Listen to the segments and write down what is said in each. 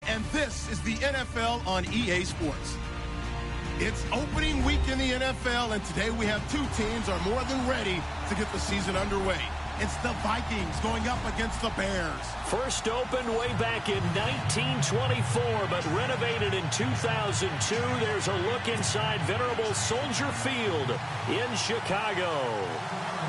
And this is the NFL on EA Sports. It's opening week in the NFL, and today we have two teams are more than ready to get the season underway. It's the Vikings going up against the Bears. First opened way back in 1924, but renovated in 2002. There's a look inside venerable Soldier Field in Chicago.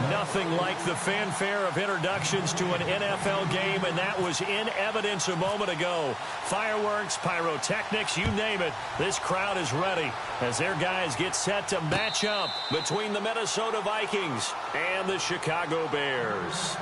Nothing like the fanfare of introductions to an NFL game, and that was in evidence a moment ago. Fireworks, pyrotechnics, you name it. This crowd is ready as their guys get set to match up between the Minnesota Vikings and the Chicago Bears.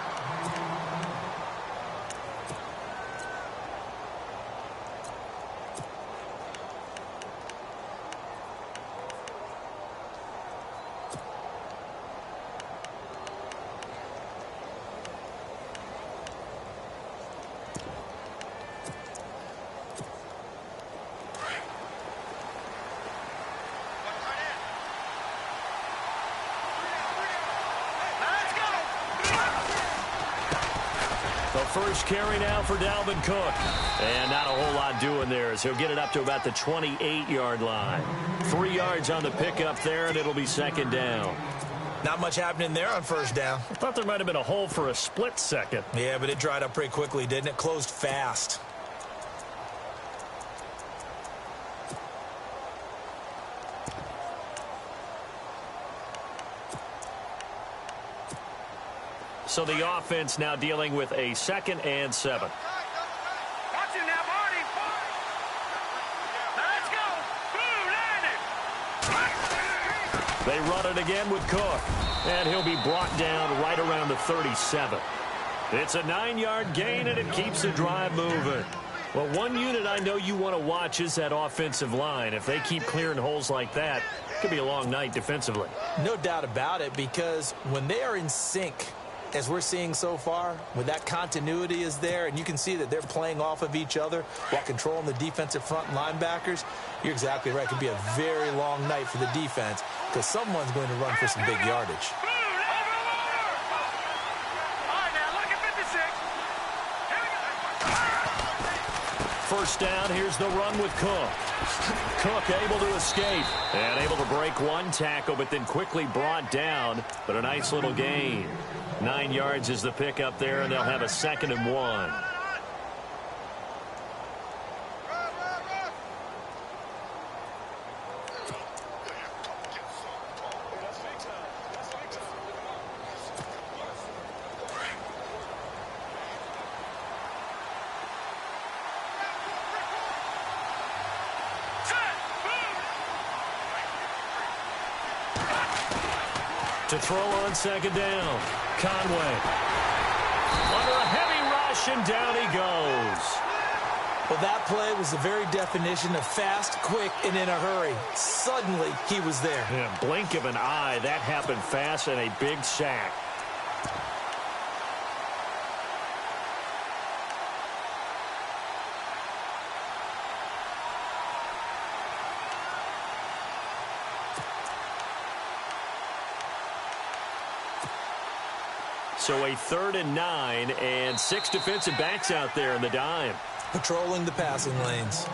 First carry now for Dalvin Cook. And not a whole lot doing there as he'll get it up to about the 28-yard line. 3 yards on the pickup there, and it'll be second down. Not much happening there on first down. I thought there might have been a hole for a split second. Yeah, but it dried up pretty quickly, didn't it? Closed fast. So the offense now dealing with a 2nd and 7. Watch it now, Marty. Let's go. They run it again with Cook. And he'll be brought down right around the 37. It's a 9-yard gain, and it keeps the drive moving. Well, one unit I know you want to watch is that offensive line. If they keep clearing holes like that, it could be a long night defensively. No doubt about it, because when they are in sync, as we're seeing so far, when that continuity is there and you can see that they're playing off of each other while controlling the defensive front linebackers, you're exactly right. It could be a very long night for the defense because someone's going to run for some big yardage. First down, here's the run with Cook. Cook able to escape and able to break one tackle, but then quickly brought down, but a nice little gain. 9 yards is the pickup there, and they'll have a 2nd and 1. To throw on 2nd down, Conway. Under a heavy rush, and down he goes. Well, that play was the very definition of fast, quick, and in a hurry. Suddenly, he was there. Yeah, blink of an eye, that happened fast, and a big sack. So a 3rd and 9, and 6 defensive backs out there in the dime. Patrolling the passing lanes.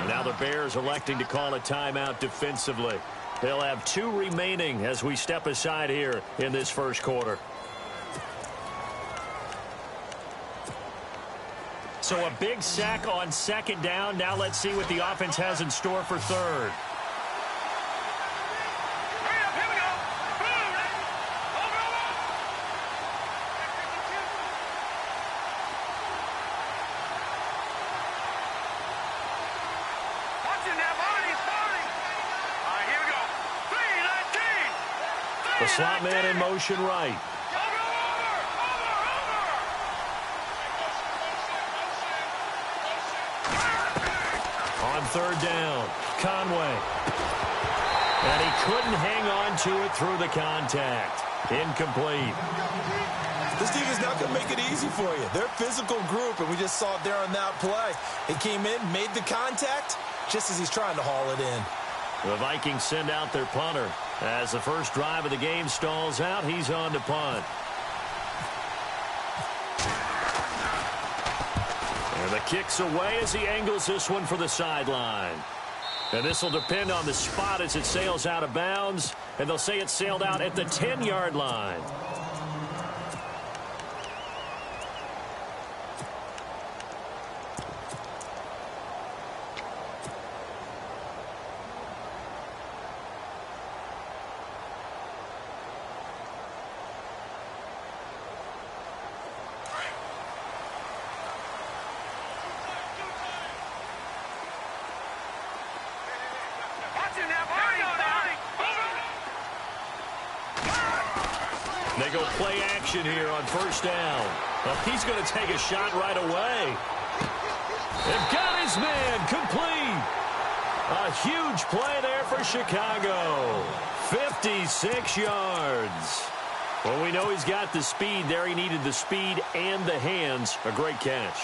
Now the Bears electing to call a timeout defensively. They'll have 2 remaining as we step aside here in this first quarter. So a big sack on 2nd down. Now let's see what the offense has in store for 3rd. The slot man in motion right. On 3rd down, Conway. And he couldn't hang on to it through the contact. Incomplete. This team is not going to make it easy for you. They're a physical group, and we just saw it there on that play. He came in, made the contact, just as he's trying to haul it in. The Vikings send out their punter. As the first drive of the game stalls out, he's on to punt. And And the kick's away as he angles this one for the sideline. And this will depend on the spot as it sails out of bounds. And they'll say it sailed out at the 10-yard line. They go play action here on first down. Well, he's going to take a shot right away. They've got his man complete. A huge play there for Chicago. 56 yards. Well, we know he's got the speed there. He needed the speed and the hands. A great catch.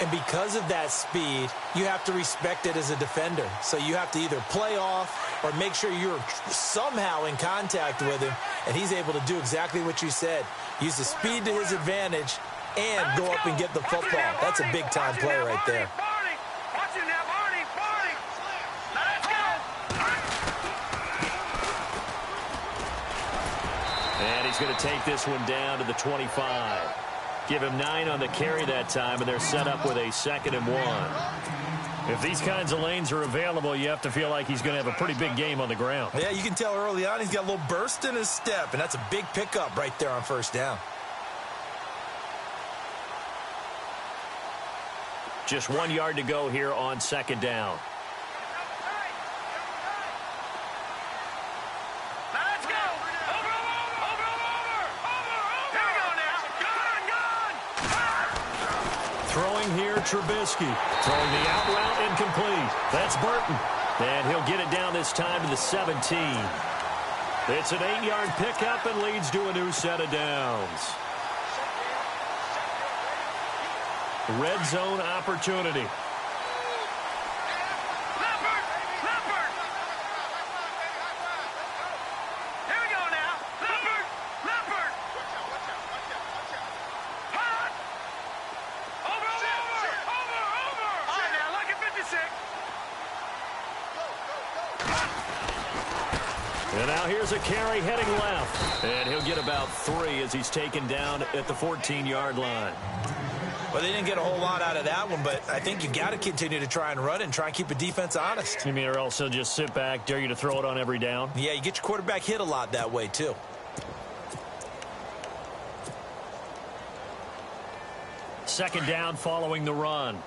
And because of that speed, you have to respect it as a defender. So you have to either play off or make sure you're somehow in contact with him, and he's able to do exactly what you said. Use the speed to his advantage and go up and get the football. That's a big-time play right there. And he's going to take this one down to the 25. Give him 9 on the carry that time, and they're set up with a 2nd and 1. If these kinds of lanes are available, you have to feel like he's going to have a pretty big game on the ground. Yeah, you can tell early on he's got a little burst in his step, and that's a big pickup right there on first down. Just 1 yard to go here on 2nd down. Here, Trubisky throwing the out route incomplete. That's Burton. And he'll get it down this time to the 17. It's an 8-yard pickup and leads to a new set of downs. Red zone opportunity. And now here's a carry heading left. And he'll get about 3 as he's taken down at the 14-yard line. Well, they didn't get a whole lot out of that one, but I think you got to continue to try and run it and try and keep the defense honest. You mean, or else he'll just sit back, dare you to throw it on every down? Yeah, you get your quarterback hit a lot that way, too. Second down following the run.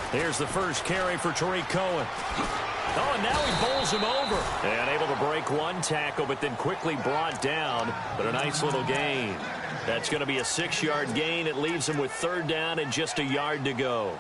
Here's the first carry for Tariq Cohen. Oh, and now he bowls him over. And able to break one tackle, but then quickly brought down. But a nice little gain. That's going to be a 6-yard gain. It leaves him with 3rd down and just a yard to go.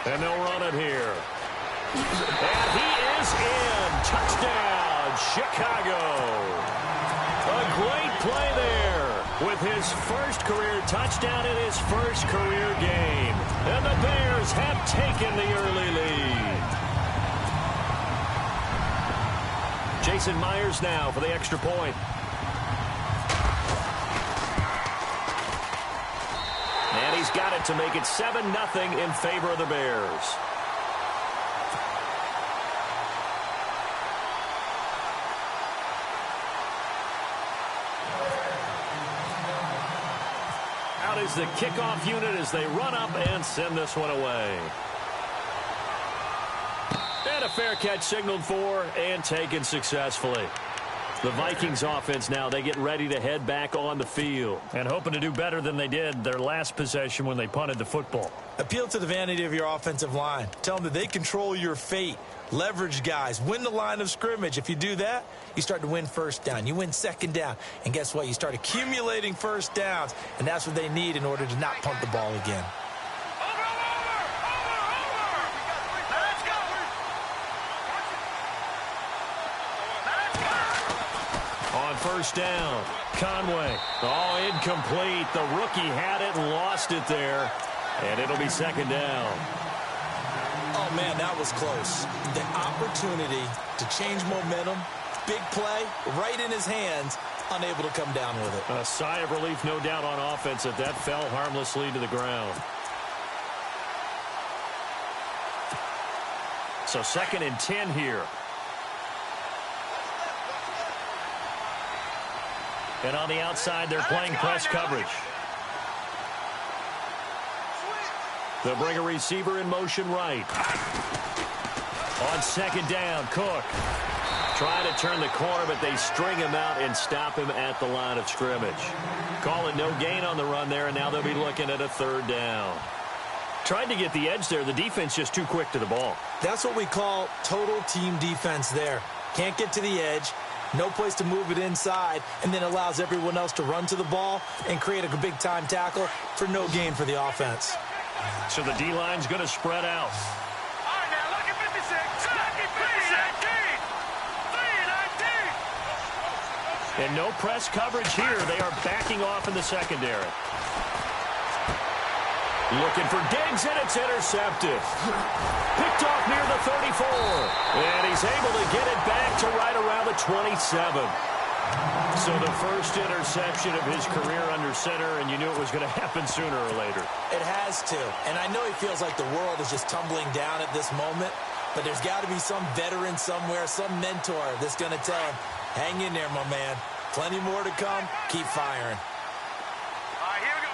And they'll run it here. And he is in. Touchdown, Chicago. A great play there with his first career touchdown in his first career game. And the Bears have taken the early lead. Jason Myers now for the extra point. And he's got it to make it 7-0 in favor of the Bears. Out is the kickoff unit as they run up and send this one away. And a fair catch signaled for and taken successfully. The Vikings offense now, they get ready to head back on the field. And hoping to do better than they did their last possession when they punted the football. Appeal to the vanity of your offensive line. Tell them that they control your fate. Leverage guys. Win the line of scrimmage. If you do that, you start to win first down. You win second down. And guess what? You start accumulating first downs. And that's what they need in order to not punt the ball again. On first down, Conway. Oh, incomplete. The rookie had it and lost it there. And it'll be second down. Oh, man, that was close. The opportunity to change momentum, big play, right in his hands, unable to come down with it. A sigh of relief, no doubt, on offense that fell harmlessly to the ground. So 2nd and 10 here. And on the outside, they're playing press coverage. They'll bring a receiver in motion right. On 2nd down, Cook. Trying to turn the corner, but they string him out and stop him at the line of scrimmage. Calling no gain on the run there, and now they'll be looking at a 3rd down. Tried to get the edge there. The defense just too quick to the ball. That's what we call total team defense there. Can't get to the edge. No place to move it inside, and then allows everyone else to run to the ball and create a big-time tackle for no gain for the offense. So the D-line's going to spread out. All right, now look at 56. Look at 319. 319. And no press coverage here. They are backing off in the secondary. Looking for Diggs, and it's intercepted. Picked off near the 34. And he's able to get it back to right around the 27. So the first interception of his career under center, and you knew it was going to happen sooner or later. It has to. And I know he feels like the world is just tumbling down at this moment, but there's got to be some veteran somewhere, some mentor that's going to tell him, hang in there, my man. Plenty more to come. Keep firing. All right, here we go.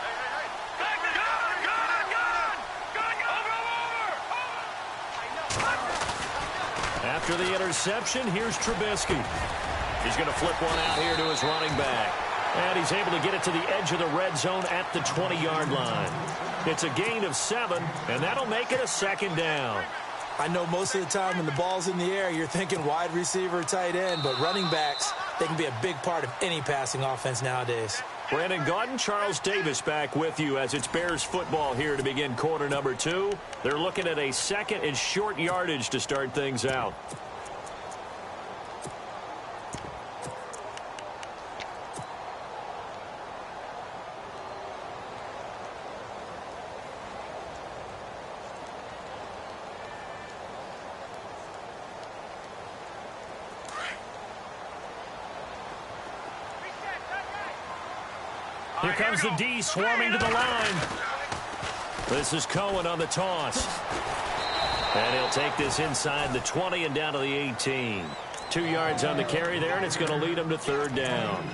Hey. Over. After the interception, here's Trubisky. He's going to flip one out here to his running back. And he's able to get it to the edge of the red zone at the 20-yard line. It's a gain of 7, and that'll make it a 2nd down. I know most of the time when the ball's in the air, you're thinking wide receiver, tight end, but running backs, they can be a big part of any passing offense nowadays. Brandon Gaudin, Charles Davis back with you as it's Bears football here to begin quarter number 2. They're looking at a 2nd and short yardage to start things out. Here comes the D swarming to the line. This is Cohen on the toss. And he'll take this inside the 20 and down to the 18. 2 yards on the carry there, and it's going to lead him to 3rd down.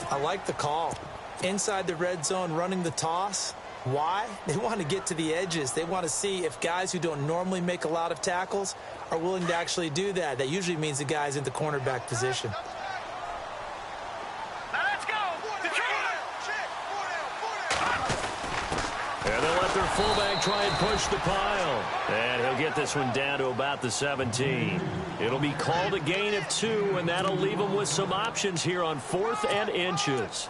I like the call. Inside the red zone running the toss. Why? They want to get to the edges. They want to see if guys who don't normally make a lot of tackles are willing to actually do that. That usually means the guy's in the cornerback position. And they'll let their fullback try and push the pile. And he'll get this one down to about the 17. It'll be called a gain of 2, and that'll leave them with some options here on 4th and inches.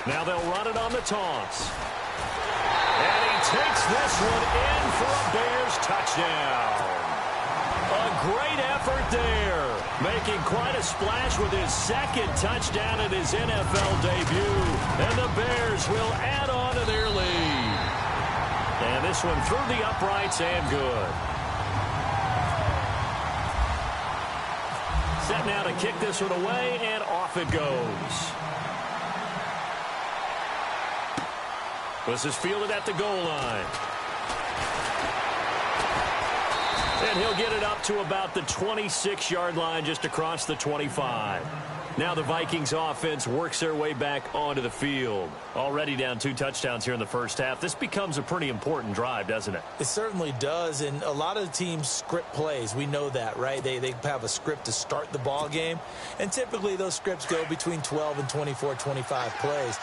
Now they'll run it on the toss. And he takes this one in for a Bears touchdown. A great effort there. Making quite a splash with his 2nd touchdown in his NFL debut. And the Bears will add on to their lead. And this one through the uprights and good. set now to kick this one away, and off it goes. This is fielded at the goal line. And he'll get it up to about the 26-yard line, just across the 25. Now the Vikings offense works their way back onto the field. Already down 2 touchdowns here in the first half. This becomes a pretty important drive, doesn't it? It certainly does, and a lot of teams script plays. We know that, right? They have a script to start the ball game, and typically those scripts go between 12 and 24, 25 plays.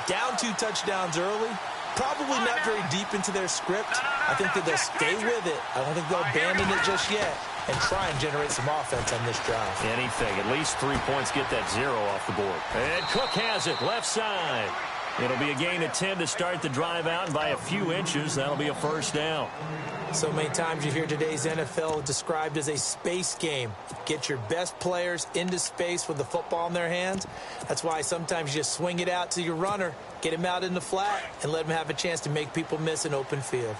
Down 2 touchdowns early, probably not very deep into their script. I think that they'll stay with it. I don't think they'll abandon it just yet and try and generate some offense on this drive. Anything. At least 3 points, get that 0 off the board. And Cook has it, left side. It'll be a gain of 10 to start the drive out, and by a few inches, that'll be a first down. So many times you hear today's NFL described as a space game. Get your best players into space with the football in their hands. That's why sometimes you just swing it out to your runner, get him out in the flat, and let him have a chance to make people miss an open field.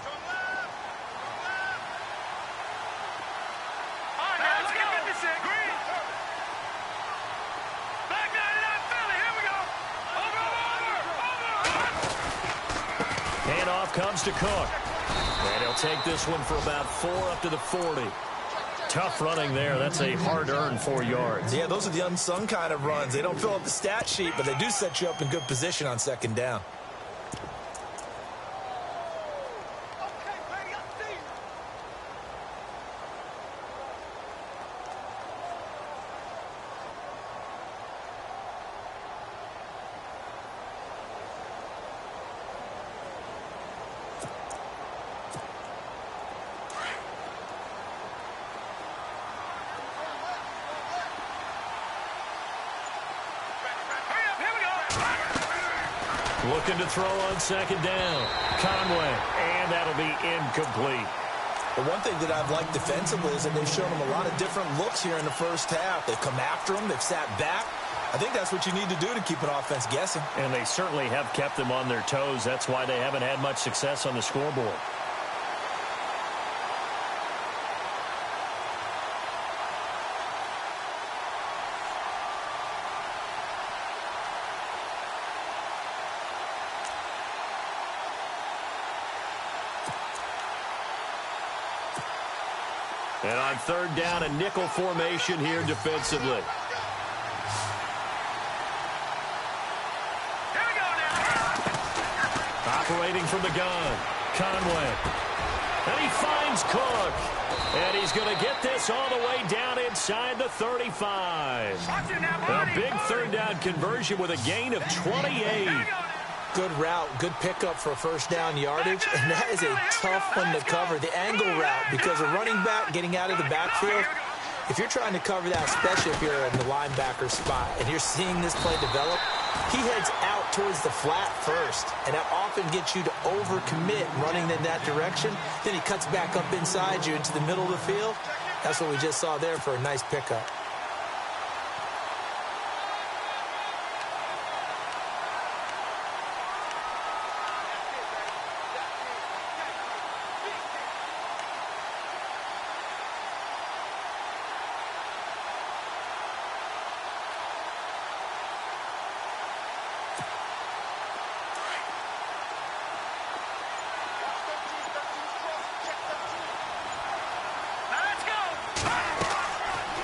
Handoff comes to Cook. And he'll take this one for about 4 up to the 40. Tough running there. That's a hard-earned 4 yards. Yeah, those are the unsung kind of runs. They don't fill up the stat sheet, but they do set you up in good position on second down. Looking to throw on second down. Conway, and that'll be incomplete. The one thing that I've liked defensively is that they've shown them a lot of different looks here in the first half. They've come after them. They've sat back. I think that's what you need to do to keep an offense guessing. And they certainly have kept them on their toes. That's why they haven't had much success on the scoreboard. And on third down, a nickel formation here defensively. Operating from the gun, Conway. And he finds Cook. And he's going to get this all the way down inside the 35. A big third down conversion with a gain of 28. Good route, good pickup for first down yardage, and that is a tough one to cover, the angle route, because a running back getting out of the backfield, if you're trying to cover that, especially if you're in the linebacker spot, and you're seeing this play develop, he heads out towards the flat first, and that often gets you to overcommit running in that direction. Then he cuts back up inside you into the middle of the field. That's what we just saw there for a nice pickup.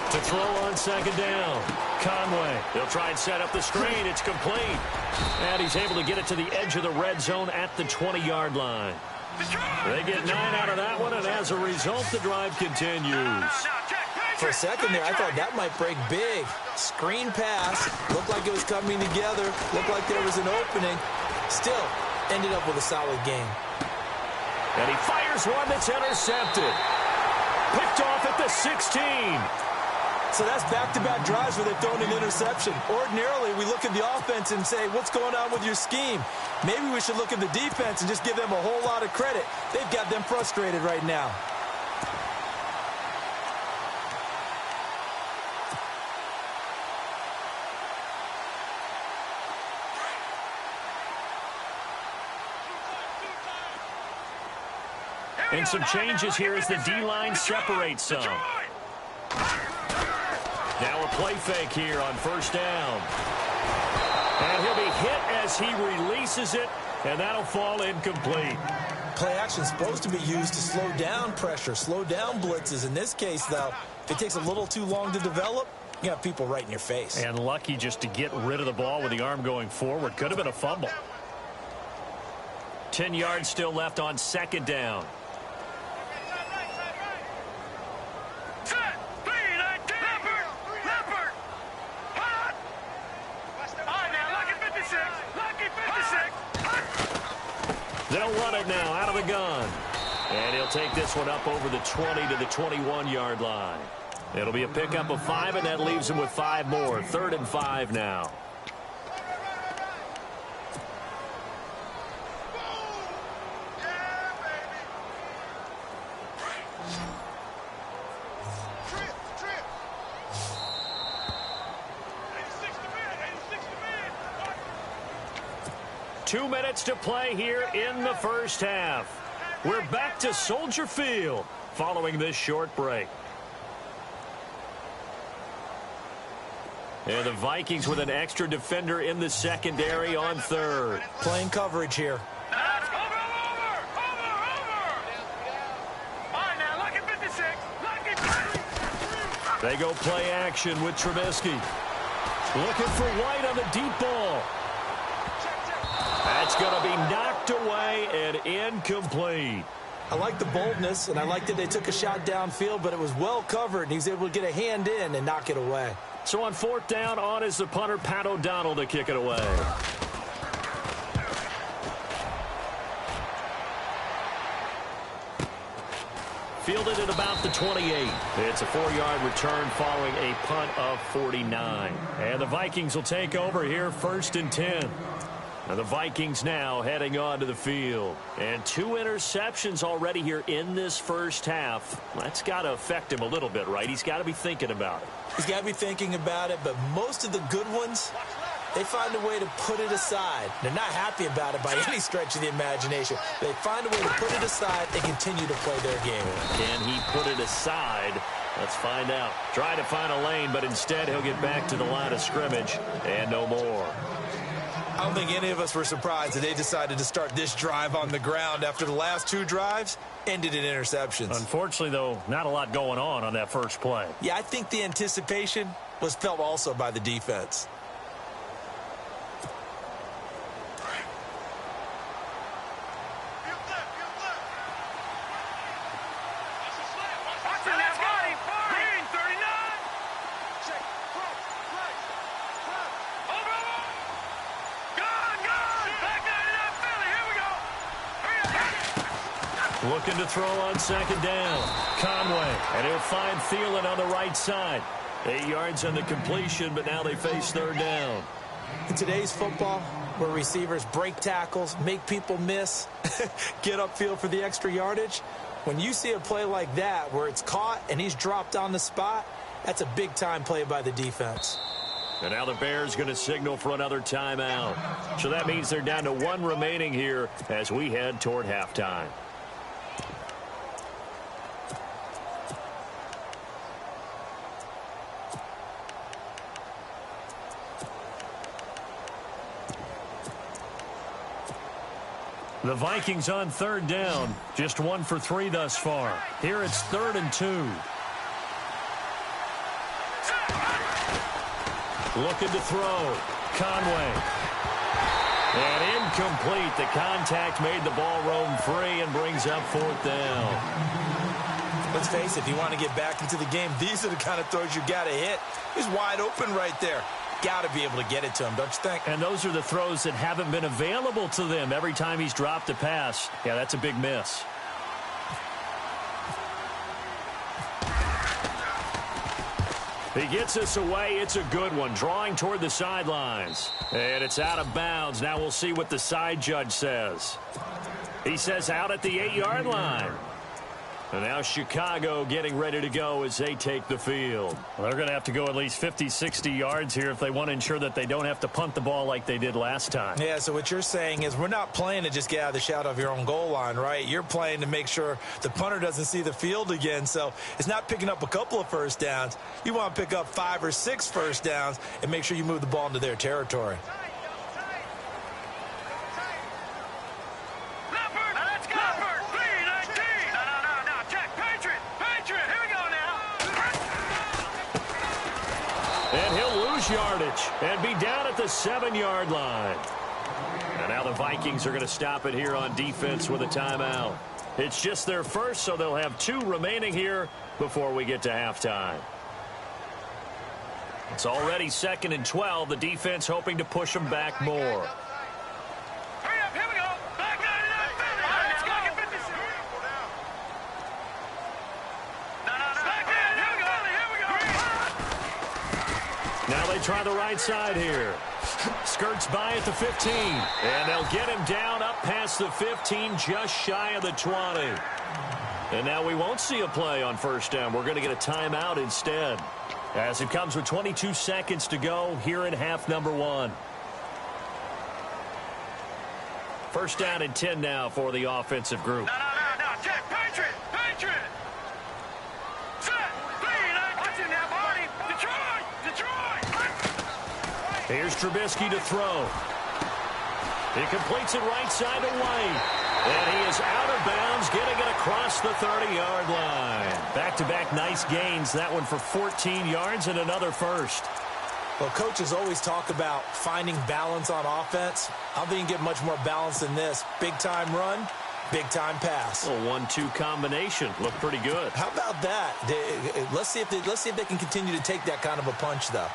To throw on second down, Conway. He'll try and set up the screen. It's complete. And he's able to get it to the edge of the red zone at the 20-yard line. They get 9 out of that one, and as a result, the drive continues. For a second there, I thought that might break big. Screen pass. Looked like it was coming together. Looked like there was an opening. Still, ended up with a solid game. And he fires one that's intercepted. Picked off at the 16. So that's back-to-back drives where they've thrown an interception. Ordinarily, we look at the offense and say, what's going on with your scheme? Maybe we should look at the defense and just give them a whole lot of credit. They've got them frustrated right now. And some changes here as the D-line separates some. a play fake here on first down. And he'll be hit as he releases it, and that'll fall incomplete. Play action is supposed to be used to slow down pressure, slow down blitzes. In this case, though, if it takes a little too long to develop, you got people right in your face. And lucky just to get rid of the ball with the arm going forward. Could have been a fumble. 10 yards still left on second down. They'll run it now out of the gun. And he'll take this one up over the 20 to the 21-yard line. It'll be a pickup of 5, and that leaves him with 5 more. 3rd and 5 now. Two minutes to play here in the first half. We're back to Soldier Field following this short break. And the Vikings with an extra defender in the secondary on 3rd. Playing coverage here. They go play action with Trubisky. Looking for White on the deep ball. That's going to be knocked away and incomplete. I like the boldness, and I like that they took a shot downfield, but it was well covered, and he's able to get a hand in and knock it away. So on 4th down, on is the punter, Pat O'Donnell, to kick it away. Fielded at about the 28. It's a 4-yard return following a punt of 49. And the Vikings will take over here 1st and 10. Now the Vikings now heading on to the field. And 2 interceptions already here in this first half. That's got to affect him a little bit, right? He's got to be thinking about it. He's got to be thinking about it, but most of the good ones, they find a way to put it aside. They're not happy about it by any stretch of the imagination. They find a way to put it aside and continue to play their game. Can he put it aside? Let's find out. Try to find a lane, but instead he'll get back to the line of scrimmage and no more. I don't think any of us were surprised that they decided to start this drive on the ground after the last 2 drives ended in interceptions. Unfortunately, though, not a lot going on that first play. Yeah, I think the anticipation was felt also by the defense. Looking to throw on 2nd down. Conway, and he'll find Thielen on the right side. 8 yards on the completion, but now they face 3rd down. In today's football, where receivers break tackles, make people miss, get upfield for the extra yardage, when you see a play like that where it's caught and he's dropped on the spot, that's a big-time play by the defense. And now the Bears going to signal for another timeout. So that means they're down to 1 remaining here as we head toward halftime. The Vikings on 3rd down. Just 1 for 3 thus far. Here it's 3rd and 2. Looking to throw. Conway. And incomplete. The contact made the ball roam free and brings up 4th down. Let's face it, if you want to get back into the game, these are the kind of throws you got to hit. He's wide open right there. Got to be able to get it to him, don't you think? And those are the throws that haven't been available to them every time he's dropped a pass. Yeah, that's a big miss. He gets us away. It's a good one. Drawing toward the sidelines. And it's out of bounds. Now we'll see what the side judge says. He says out at the 8-yard line. And now Chicago getting ready to go as they take the field. Well, they're going to have to go at least 50, 60 yards here if they want to ensure that they don't have to punt the ball like they did last time. Yeah, so what you're saying is we're not playing to just get out of the shadow of your own goal line, right? You're playing to make sure the punter doesn't see the field again. So it's not picking up a couple of first downs. You want to pick up 5 or 6 first downs and make sure you move the ball into their territory. And he'll lose yardage and be down at the 7-yard line. And now the Vikings are going to stop it here on defense with a timeout. It's just their first, so they'll have 2 remaining here before we get to halftime. It's already 2nd and 12. The defense hoping to push them back more. Hurry up, here we go. Back out of that. Let's go. Get 56. Now they try the right side here. Skirts by at the 15. And they'll get him down up past the 15, just shy of the 20. And now we won't see a play on first down. We're going to get a timeout instead, as it comes with 22 seconds to go here in half number 1. First down and 10 now for the offensive group. No. Check. Patriot. Set. Clean. Watch it now, Barney. Detroit. Here's Trubisky to throw. He completes it right side to White. And he is out of bounds, getting it across the 30-yard line. Back-to-back nice gains. That one for 14 yards and another first. Well, coaches always talk about finding balance on offense. I don't think you can get much more balance than this. Big-time run, big-time pass. A 1-2 combination. Looked pretty good. How about that? Let's see if they can continue to take that kind of a punch, though.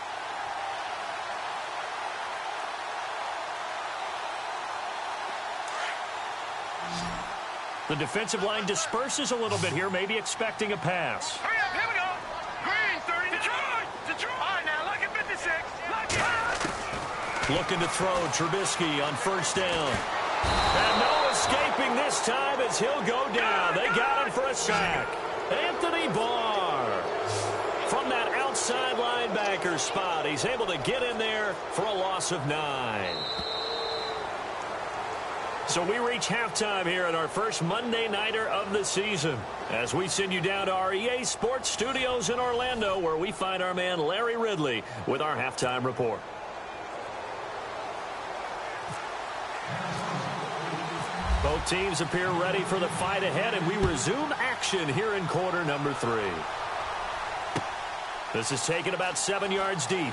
The defensive line disperses a little bit here, maybe expecting a pass. Hurry up, here we go. Green, 30. Detroit. All right, now, look at 56. Looking to throw, Trubisky on first down. And no escaping this time as he'll go down. They got him for a sack. Anthony Barr. From that outside linebacker spot, he's able to get in there for a loss of 9. So we reach halftime here at our first Monday Nighter of the season, as we send you down to our EA Sports Studios in Orlando, where we find our man Larry Ridley with our halftime report. Both teams appear ready for the fight ahead, and we resume action here in quarter number 3. This is taken about 7 yards deep.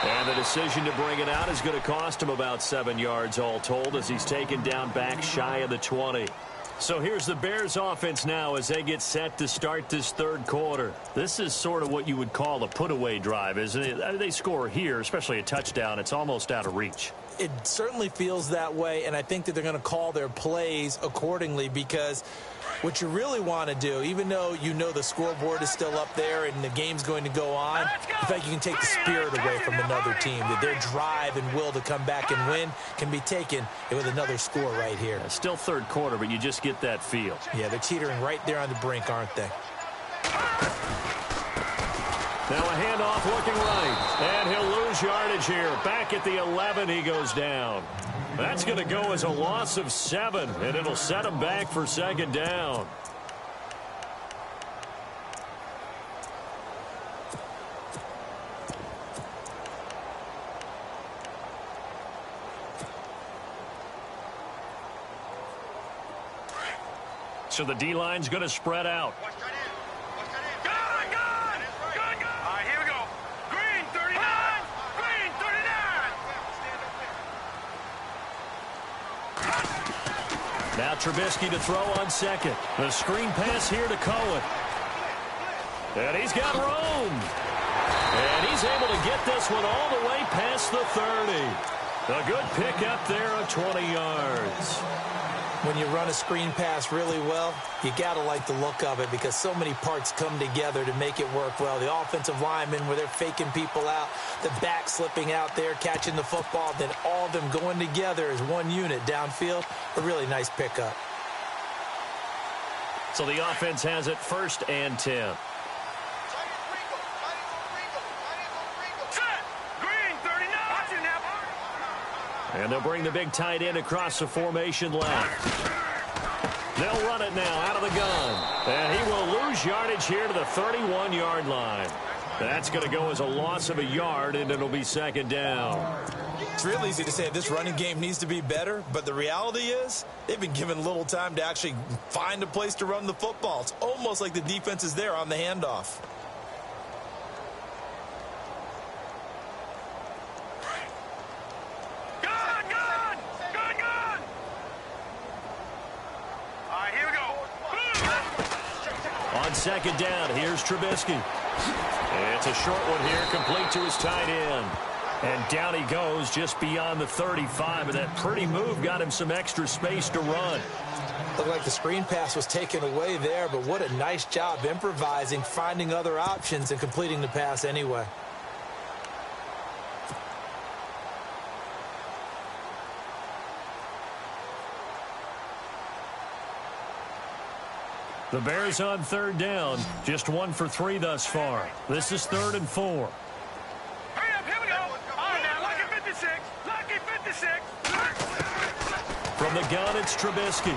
And the decision to bring it out is going to cost him about 7 yards all told, as he's taken down back shy of the 20. So here's the Bears offense now as they get set to start this third quarter. This is sort of what you would call a put-away drive, isn't it? They score here, especially a touchdown. It's almost out of reach. It certainly feels that way, and I think that they're going to call their plays accordingly, because what you really want to do, even though you know the scoreboard is still up there and the game's going to go on, in fact, you can take the spirit away from another team, that their drive and will to come back and win can be taken with another score right here. Still third quarter, but you just get that feel. Yeah, they're teetering right there on the brink, aren't they? Now a handoff looking right, and he'll lose yardage here. Back at the 11, he goes down. That's going to go as a loss of 7, and it'll set him back for second down. So the D-line's going to spread out. Now Trubisky to throw on second. The screen pass here to Cohen. And he's got room. And he's able to get this one all the way past the 30. A good pick up there of 20 yards. When you run a screen pass really well, you got to like the look of it, because so many parts come together to make it work well. The offensive linemen, where they're faking people out, the back slipping out there, catching the football, then all of them going together as one unit downfield. A really nice pickup. So the offense has it 1st and 10. And they'll bring the big tight end across the formation left. They'll run it now out of the gun. And he will lose yardage here to the 31-yard line. That's going to go as a loss of a yard, and it'll be 2nd down. It's real easy to say this running game needs to be better, but the reality is they've been given little time to actually find a place to run the football. It's almost like the defense is there on the handoff. On 2nd down, here's Trubisky. It's a short one here, complete to his tight end. And down he goes just beyond the 35, and that pretty move got him some extra space to run. Looked like the screen pass was taken away there, but what a nice job improvising, finding other options, and completing the pass anyway. The Bears on 3rd down, just 1 for 3 thus far. This is 3rd and 4. Hurry up, here we go. Oh, now, lucky 56. Lucky 56. From the gun, it's Trubisky.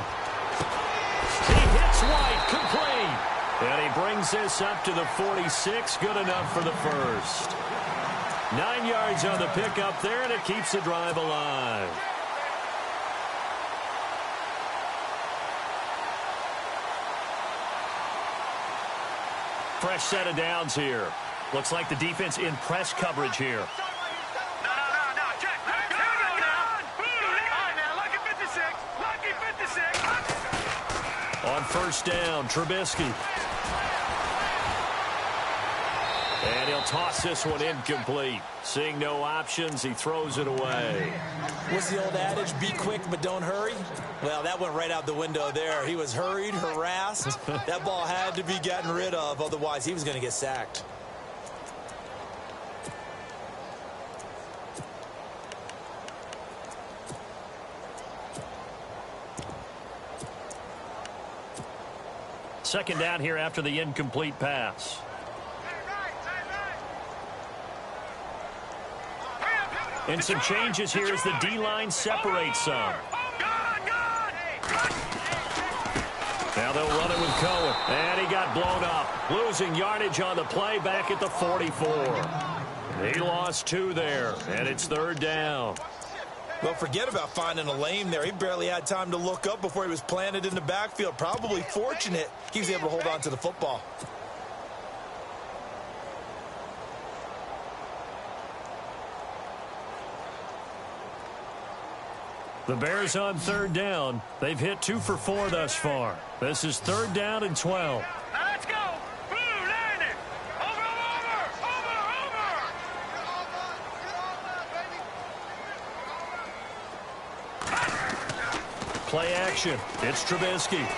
He hits White, complete. And he brings this up to the 46, good enough for the 1st. 9 yards on the pickup there, and it keeps the drive alive. Fresh set of downs here. Looks like the defense in press coverage here. No, check. Here we go now. All now, lucky 56. Lucky 56. On 1st down, Trubisky. And he'll toss this one incomplete. Seeing no options, he throws it away. What's the old adage, be quick but don't hurry? Well, that went right out the window there. He was hurried, harassed. That ball had to be gotten rid of, otherwise he was going to get sacked. Second down here after the incomplete pass. And some changes here as the D-line separates some. Now they'll run it with Cohen. And he got blown up. Losing yardage on the play back at the 44. He lost 2 there, and it's 3rd down. Well, forget about finding a lane there. He barely had time to look up before he was planted in the backfield. Probably fortunate he was able to hold on to the football. The Bears on 3rd down. They've hit 2 for 4 thus far. This is 3rd down and 12. Now let's go. Blue, line it. Over. Play action. It's Trubisky. And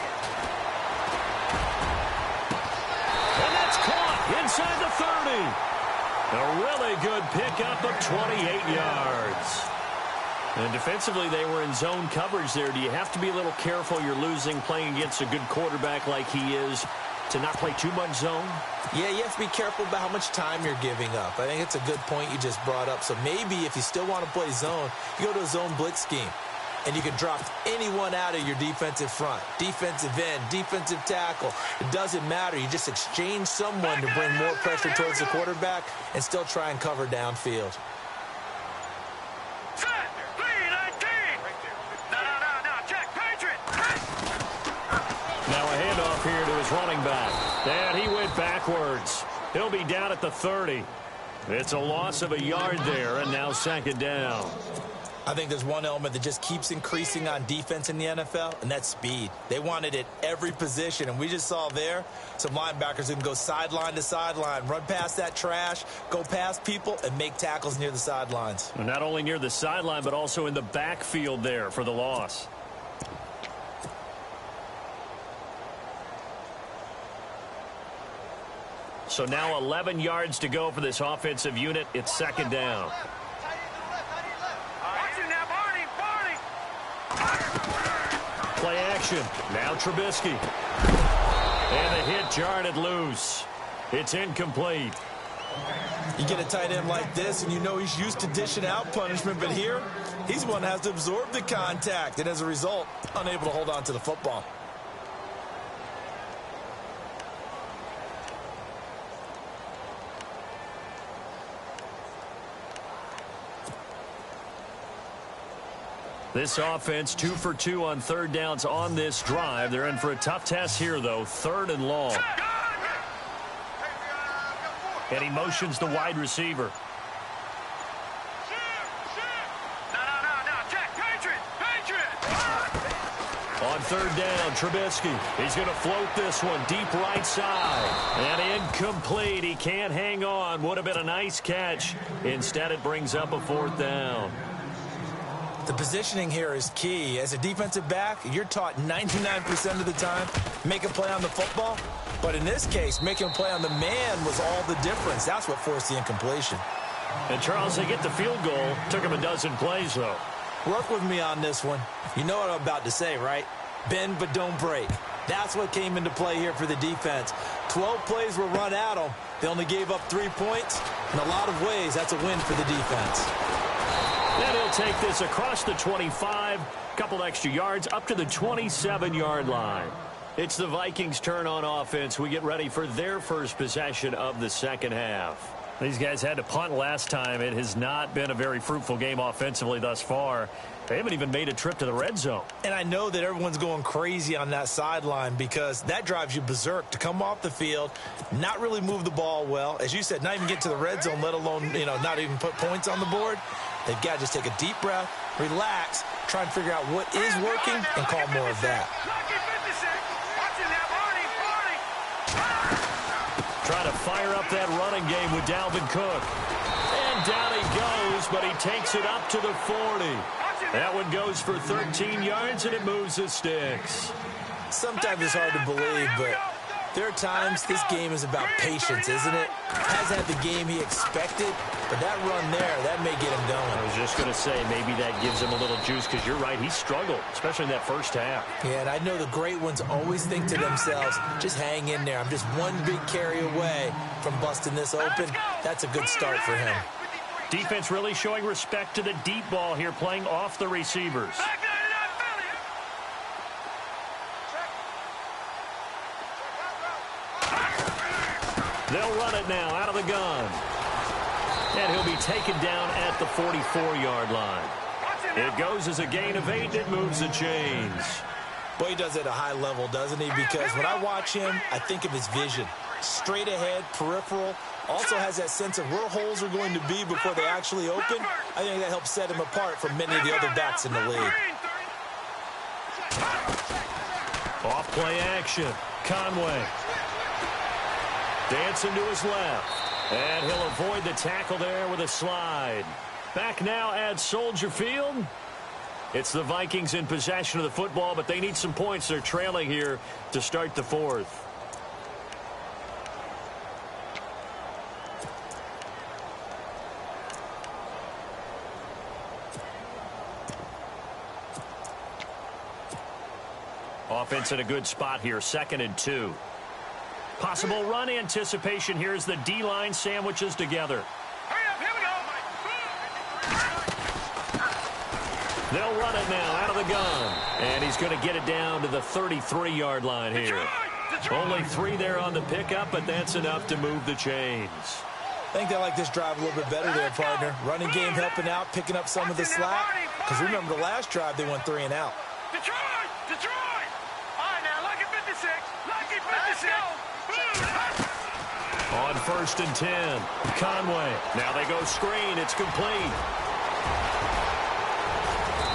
that's caught inside the 30. A really good pickup of 28 yards. And defensively, they were in zone coverage there. Do you have to be a little careful? You're losing playing against a good quarterback like he is to not play too much zone? Yeah, you have to be careful about how much time you're giving up. I think it's a good point you just brought up. So maybe if you still want to play zone, you go to a zone blitz scheme. And you can drop anyone out of your defensive front. Defensive end, defensive tackle. It doesn't matter. You just exchange someone to bring more pressure towards the quarterback and still try and cover downfield. Here to his running back. And he went backwards. He'll be down at the 30. It's a loss of a yard there, and now 2nd down. I think there's one element that just keeps increasing on defense in the NFL, and that's speed. They want it at every position, and we just saw there some linebackers who can go sideline to sideline, run past that trash, go past people, and make tackles near the sidelines. And not only near the sideline, but also in the backfield there for the loss. So now 11 yards to go for this offensive unit. It's 2nd down. Play action. Now Trubisky. And the hit jarred it loose. It's incomplete. You get a tight end like this, and you know he's used to dishing out punishment, but here, he's the one that has to absorb the contact, and as a result, unable to hold on to the football. This offense 2 for 2 on third downs on this drive. They're in for a tough test here, though. 3rd and long. And he motions the wide receiver. On 3rd down, Trubisky. He's going to float this one deep right side. And incomplete. He can't hang on. Would have been a nice catch. Instead, it brings up a 4th down. The positioning here is key. As a defensive back, you're taught 99% of the time, make a play on the football. But in this case, making a play on the man was all the difference. That's what forced the incompletion. And, Charles, they get the field goal. Took him a dozen plays, though. Work with me on this one. You know what I'm about to say, right? Bend but don't break. That's what came into play here for the defense. 12 plays were run at them. They only gave up 3 points. In a lot of ways, that's a win for the defense. And he'll take this across the 25, couple extra yards, up to the 27-yard line. It's the Vikings' turn on offense. We get ready for their first possession of the second half. These guys had to punt last time. It has not been a very fruitful game offensively thus far. They haven't even made a trip to the red zone. And I know that everyone's going crazy on that sideline because that drives you berserk to come off the field, not really move the ball well. As you said, not even get to the red zone, let alone, not even put points on the board. They've got to just take a deep breath, relax, try and figure out what is working, and call more of that. Trying to fire up that running game with Dalvin Cook. And down he goes, but he takes it up to the 40. That one goes for 13 yards, and it moves the sticks. Sometimes it's hard to believe, but there are times this game is about patience, isn't it? Hasn't had the game he expected, but that run there, that may get him going. I was just going to say, maybe that gives him a little juice, because you're right, he struggled, especially in that first half. Yeah, and I know the great ones always think to themselves, just hang in there. I'm just one big carry away from busting this open. That's a good start for him. Defense really showing respect to the deep ball here, playing off the receivers. They'll run it now out of the gun. And he'll be taken down at the 44-yard line. It goes as a gain of 8. It moves the chains. Boy, he does it at a high level, doesn't he? Because when I watch him, I think of his vision. Straight ahead, peripheral. Also has that sense of where holes are going to be before they actually open. I think that helps set him apart from many of the other backs in the league. Off play action. Conway. Dancing to his left. And he'll avoid the tackle there with a slide. Back now at Soldier Field. It's the Vikings in possession of the football, but they need some points. They're trailing here to start the fourth. Offense in a good spot here, 2nd and 2. Possible run anticipation here as the D-line sandwiches together. They'll run it now out of the gun. And he's going to get it down to the 33-yard line here. Only 3 there on the pickup, but that's enough to move the chains. I think they like this drive a little bit better there, partner. Running game helping out, picking up some of the slack. Because remember the last drive, they went 3 and out. Detroit! All right, now, lucky 56. Lucky 56. On 1st and 10, Conway. Now they go screen. It's complete.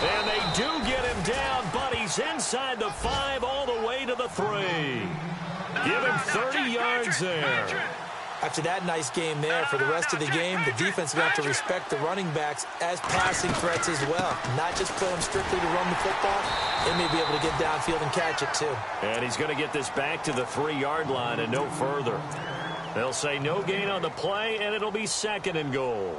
And they do get him down, but he's inside the 5 all the way to the 3. Give him 30 yards there. After that nice game there, for the rest of the game, the defense is going to have to respect the running backs as passing threats as well. Not just play them strictly to run the football. They may be able to get downfield and catch it too. And he's going to get this back to the 3-yard line and no further. They'll say no gain on the play, and it'll be 2nd and goal.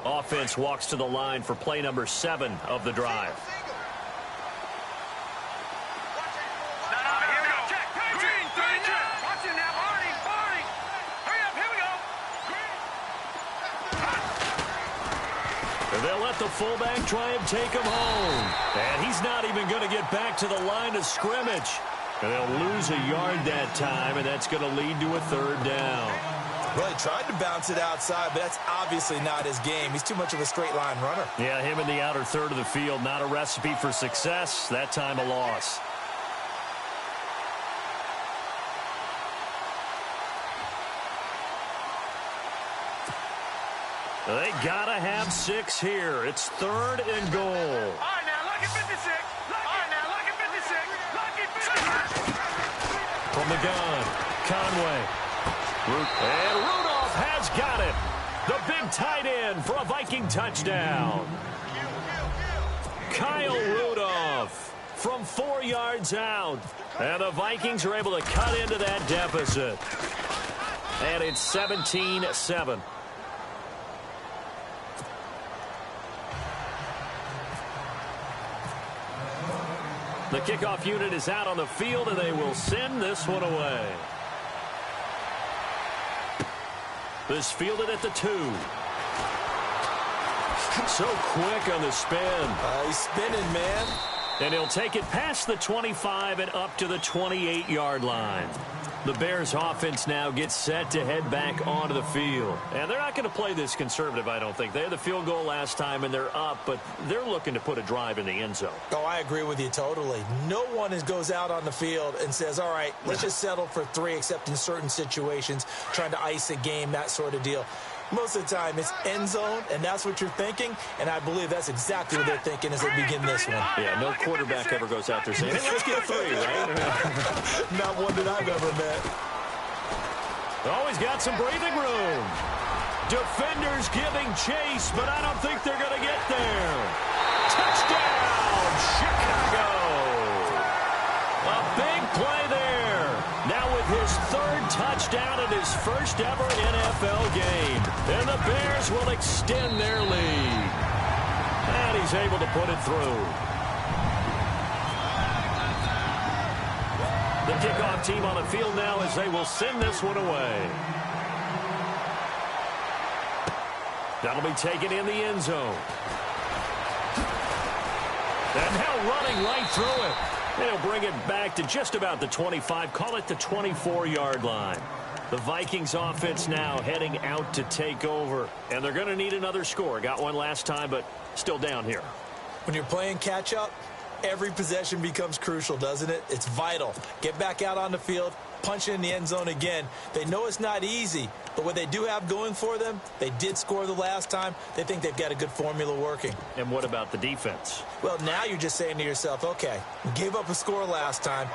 Offense walks to the line for play number 7 of the drive. Here we go. Check. Green, 32. Watch it now. Barney. Hurry up. Here we go. And they'll let the fullback try and take him home. And he's not even going to get back to the line of scrimmage. And they'll lose a yard that time, and that's going to lead to a 3rd down. Well, he tried to bounce it outside, but that's obviously not his game. He's too much of a straight line runner. Yeah, him in the outer third of the field, not a recipe for success. That time a loss. They got to have 6 here. It's 3rd and goal. All right, now, lucky 56. Lucky 56. From the gun, Conway. And Rudolph has got it. The big tight end for a Viking touchdown. Kyle Rudolph from 4 yards out. And the Vikings are able to cut into that deficit. And it's 17-7. The kickoff unit is out on the field, and they will send this one away. This fielded at the 2. So quick on the spin. He's spinning, man. And he'll take it past the 25 and up to the 28-yard line. The Bears offense now gets set to head back onto the field. And they're not going to play this conservative, I don't think. They had the field goal last time, and they're up, but they're looking to put a drive in the end zone. Oh, I agree with you totally. No one goes out on the field and says, all right, let's just settle for 3, except in certain situations, trying to ice a game, that sort of deal. Most of the time, it's end zone, and that's what you're thinking, and I believe that's exactly what they're thinking as they begin this one. Yeah, no quarterback ever goes out there saying, hey, let's get 3, right? Not one that I've ever met. Always got some breathing room. Defenders giving chase, but I don't think they're going to get there. Touchdown, Chicago. A big play there. Now with his 3rd touchdown in his first ever NFL game. And the Bears will extend their lead. And he's able to put it through. The kickoff team on the field now as they will send this one away. That'll be taken in the end zone. And now running right through it. They'll bring it back to just about the 25, call it the 24-yard line. The Vikings offense now heading out to take over. And they're going to need another score. Got one last time, but still down here. When you're playing catch-up, every possession becomes crucial, doesn't it? It's vital. Get back out on the field, punch it in the end zone again. They know it's not easy, but what they do have going for them, they did score the last time. They think they've got a good formula working. And what about the defense? Well, now you're just saying to yourself, okay, we gave up a score last time.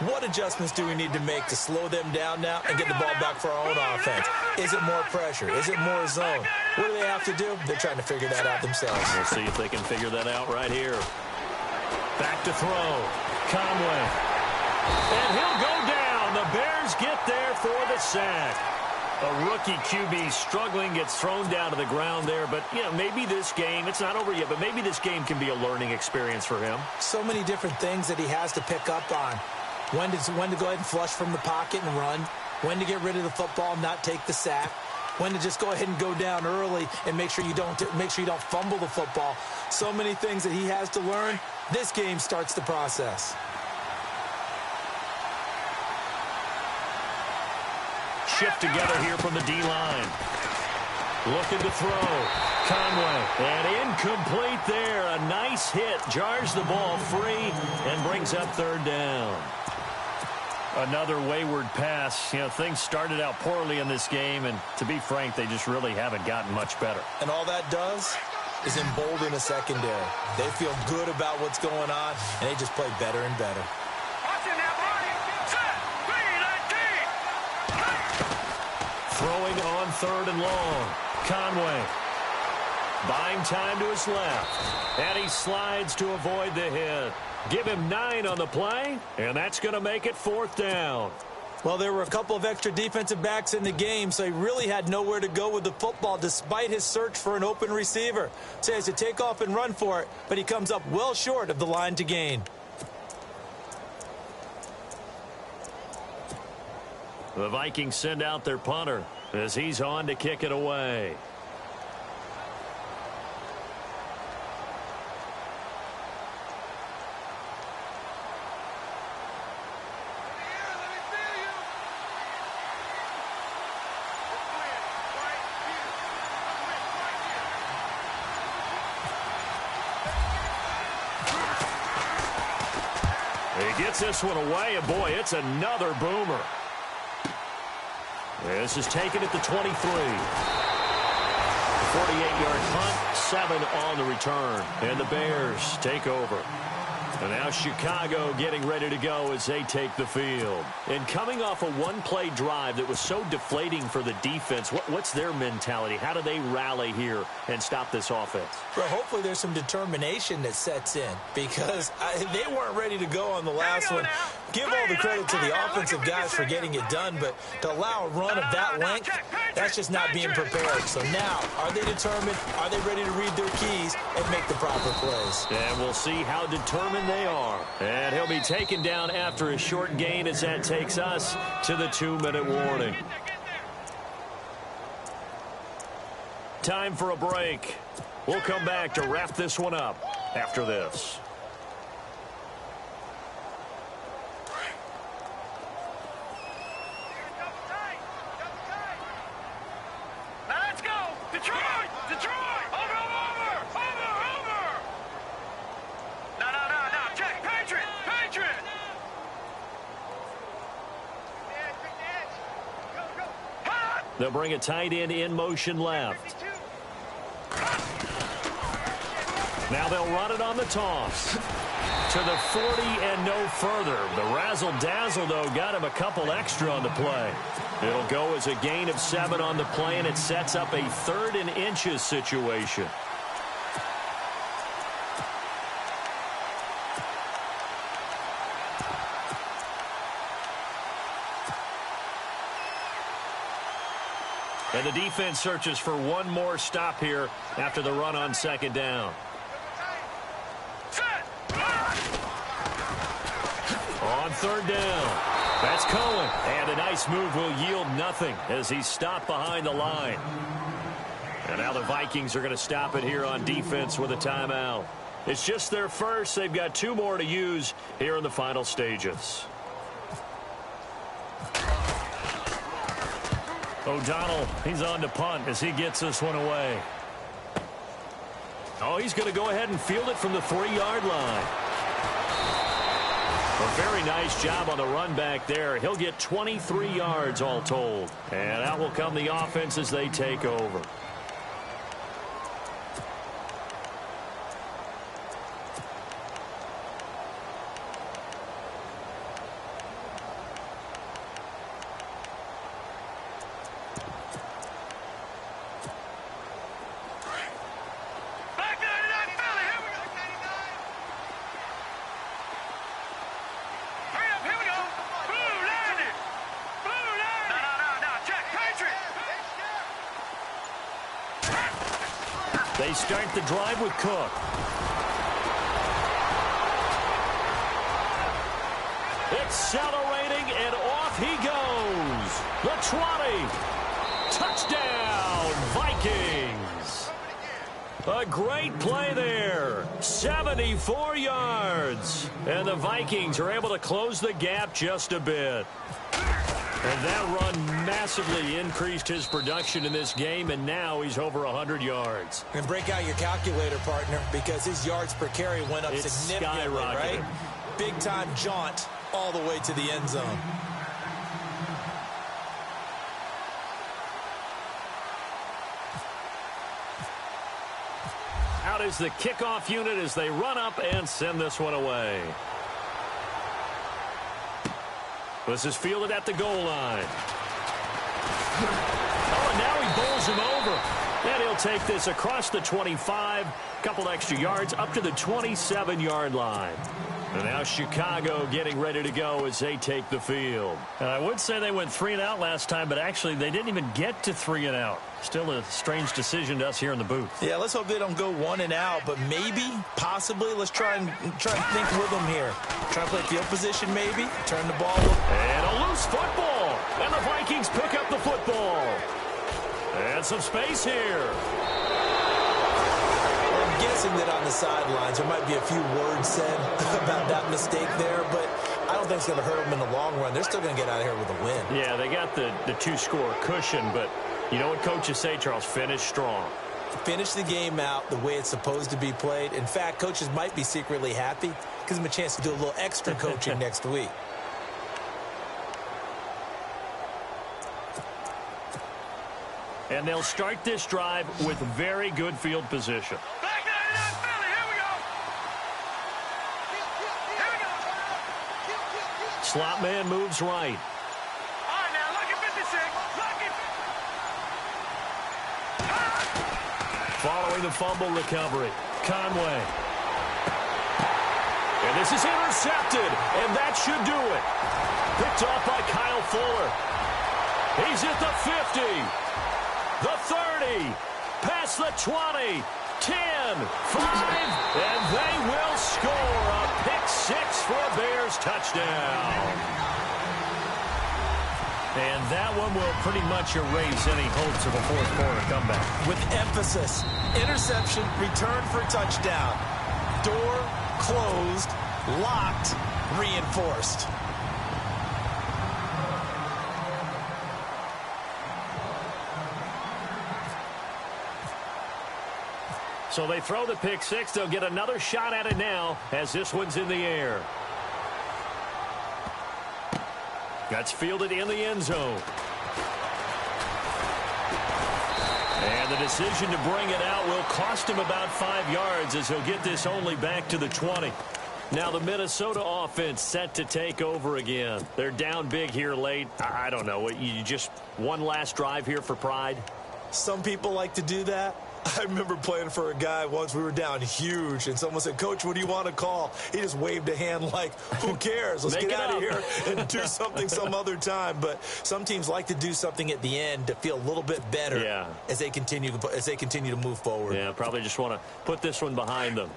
What adjustments do we need to make to slow them down now and get the ball back for our own offense? Is it more pressure? Is it more zone? What do they have to do? They're trying to figure that out themselves. We'll see if they can figure that out right here. Back to throw. Conway. And he'll go down. The Bears get there for the sack. A rookie QB struggling, gets thrown down to the ground there. But, you know, maybe this game, it's not over yet, but maybe this game can be a learning experience for him. So many different things that he has to pick up on. When to go ahead and flush from the pocket and run. When to get rid of the football and not take the sack. When to just go ahead and go down early and make sure you don't fumble the football. So many things that he has to learn. This game starts the process. Shift together here from the D-line. Looking to throw. Conway. And incomplete there. A nice hit. Jars the ball free and brings up 3rd down. Another wayward pass. You know, things started out poorly in this game, and to be frank, they just really haven't gotten much better. And all that does is embolden a secondary. They feel good about what's going on, and they just play better and better. Watch it now, Barney. Set. 3-19. Throwing on 3rd and long. Conway. Buying time to his left. And he slides to avoid the hit. Give him 9 on the play, and that's going to make it 4th down. Well, there were a couple of extra defensive backs in the game, so he really had nowhere to go with the football despite his search for an open receiver. So he has to take off and run for it, but he comes up well short of the line to gain. The Vikings send out their punter as he's on to kick it away. He gets this one away, and boy, it's another boomer. This is taken at the 23. 48-yard punt, 7 on the return. And the Bears take over. And now Chicago getting ready to go as they take the field. And coming off a one-play drive that was so deflating for the defense, what's their mentality? How do they rally here and stop this offense? Well, hopefully there's some determination that sets in because they weren't ready to go on the last one. Give all the credit to the offensive guys for getting it done, but to allow a run of that length, that's just not being prepared. So now, are they determined? Are they ready to read their keys and make the proper plays? And we'll see how determined they are. And he'll be taken down after a short gain as that takes us to the 2-minute warning. Time for a break. We'll come back to wrap this one up after this. Let's go! Detroit! Detroit! Over! No, check! Patriot! They'll bring a tight end in motion left. Now they'll run it on the toss. To the 40 and no further. The razzle-dazzle, though, got him a couple extra on the play. It'll go as a gain of 7 on the play, and it sets up a 3rd and inches situation. And the defense searches for one more stop here after the run on 2nd down. On 3rd down, that's Cohen. And a nice move will yield nothing as he's stopped behind the line. And now the Vikings are going to stop it here on defense with a timeout. It's just their first. They've got 2 more to use here in the final stages. O'Donnell, he's on to punt as he gets this one away. Oh, he's going to go ahead and field it from the 3-yard line. A very nice job on the run back there. He'll get 23 yards all told. And out will come the offense as they take over. They start the drive with Cook. Accelerating, and off he goes. The 20. Touchdown, Vikings. A great play there. 74 yards. And the Vikings are able to close the gap just a bit. And that run massively increased his production in this game, and now he's over 100 yards. And break out your calculator, partner, because his yards per carry went up significantly, right? Big-time jaunt all the way to the end zone. Out is the kickoff unit as they run up and send this one away. This is fielded at the goal line. Oh, and now he bowls him over. And he'll take this across the 25, couple extra yards up to the 27-yard line. And now Chicago getting ready to go as they take the field. And I would say they went 3 and out last time, but actually they didn't even get to 3 and out. Still a strange decision to us here in the booth. Yeah, let's hope they don't go 1 and out, but maybe, possibly, let's try and think with them here. Try and play field position maybe, turn the ball over. And a loose football. And the Vikings pick up the football. And some space here. I'm guessing that on the sidelines there might be a few words said about that mistake there, but I don't think it's going to hurt them in the long run. They're still going to get out of here with a win. Yeah, they got the 2-score cushion, but you know what coaches say, Charles? Finish strong. Finish the game out the way it's supposed to be played. In fact, coaches might be secretly happy. Gives them a chance to do a little extra coaching next week. And they'll start this drive with very good field position. Back 99 Philly, here we go. Here we go. Slot man moves right. All right, now, lucky 56. Lucky. Following the fumble recovery, Conway. And this is intercepted, and that should do it. Picked off by Kyle Fuller. He's at the 50, the 30, past the 20, 10, 5, and they will score a pick 6 for a Bears touchdown. And that one will pretty much erase any hopes of a fourth-quarter comeback. With emphasis, interception, return for a touchdown. Door closed, locked, reinforced. So they throw the pick 6. They'll get another shot at it now as this one's in the air. That's fielded in the end zone. And the decision to bring it out will cost him about 5 yards as he'll get this only back to the 20. Now the Minnesota offense set to take over again. They're down big here late. I don't know. You just one last drive here for pride? Some people like to do that. I remember playing for a guy once. We were down huge, and someone said, "Coach, what do you want to call?" He just waved a hand like, who cares? Let's get out of here and do something some other time. But some teams like to do something at the end to feel a little bit better as they continue to move forward. Yeah, probably just want to put this one behind them.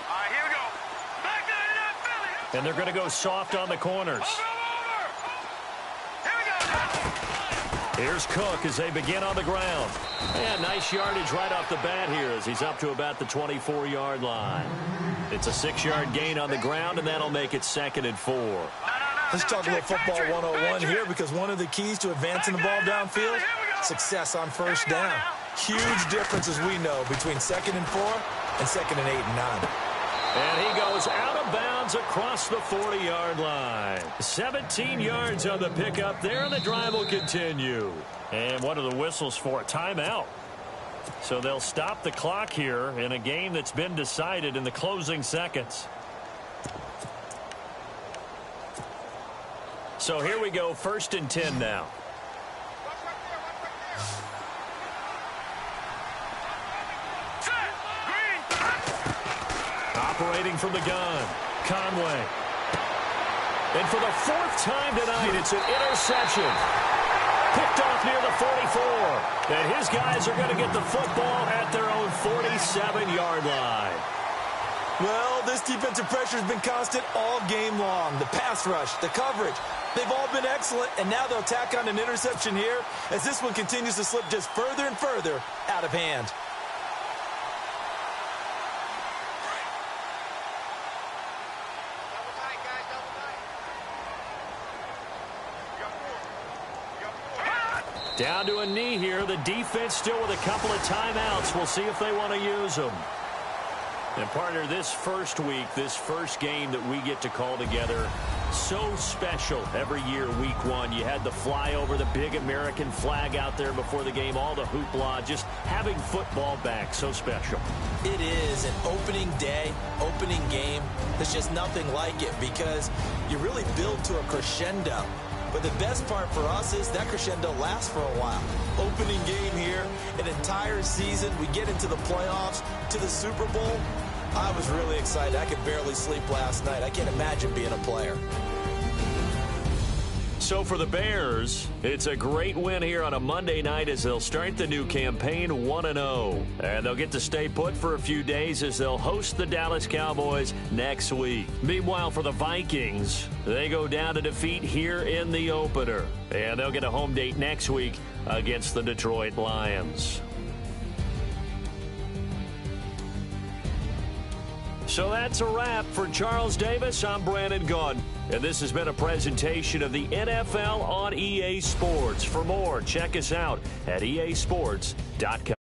All right, here we go. Back 99 Philly. And they're going to go soft on the corners. Here's Cook as they begin on the ground. And nice yardage right off the bat here as he's up to about the 24-yard line. It's a 6-yard gain on the ground, and that'll make it 2nd and 4. Let's talk a little football 101 here, because one of the keys to advancing the ball downfield, success on first down. Huge difference, as we know, between 2nd and 4 and 2nd and 8 and 9. And he goes out of bounds across the 40-yard line. 17 yards on the pickup there, and the drive will continue. And what are the whistles for? Timeout. So they'll stop the clock here in a game that's been decided in the closing seconds. So here we go, 1st and 10 now. Operating from the gun, Conway. And for the 4th time tonight, it's an interception. Picked off near the 44. And his guys are going to get the football at their own 47-yard line. Well, this defensive pressure has been constant all game long. The pass rush, the coverage, they've all been excellent, and now they'll tack on an interception here as this one continues to slip just further and further out of hand. Down to a knee here. The defense still with a couple of timeouts. We'll see if they want to use them. And partner, this first week, this first game that we get to call together, So special every year, week one. You had the flyover, the big American flag out there before the game, all the hoopla, just having football back, so special. It is an opening day, opening game. There's just nothing like it because you really build to a crescendo. But the best part for us is that crescendo lasts for a while. Opening game here, an entire season. We get into the playoffs, to the Super Bowl. I was really excited. I could barely sleep last night. I can't imagine being a player. So for the Bears, it's a great win here on a Monday night as they'll start the new campaign 1-0. And they'll get to stay put for a few days as they'll host the Dallas Cowboys next week. Meanwhile, for the Vikings, they go down to defeat here in the opener. And they'll get a home date next week against the Detroit Lions. So that's a wrap. For Charles Davis, I'm Brandon Gaudin. And this has been a presentation of the NFL on EA Sports. For more, check us out at easports.com.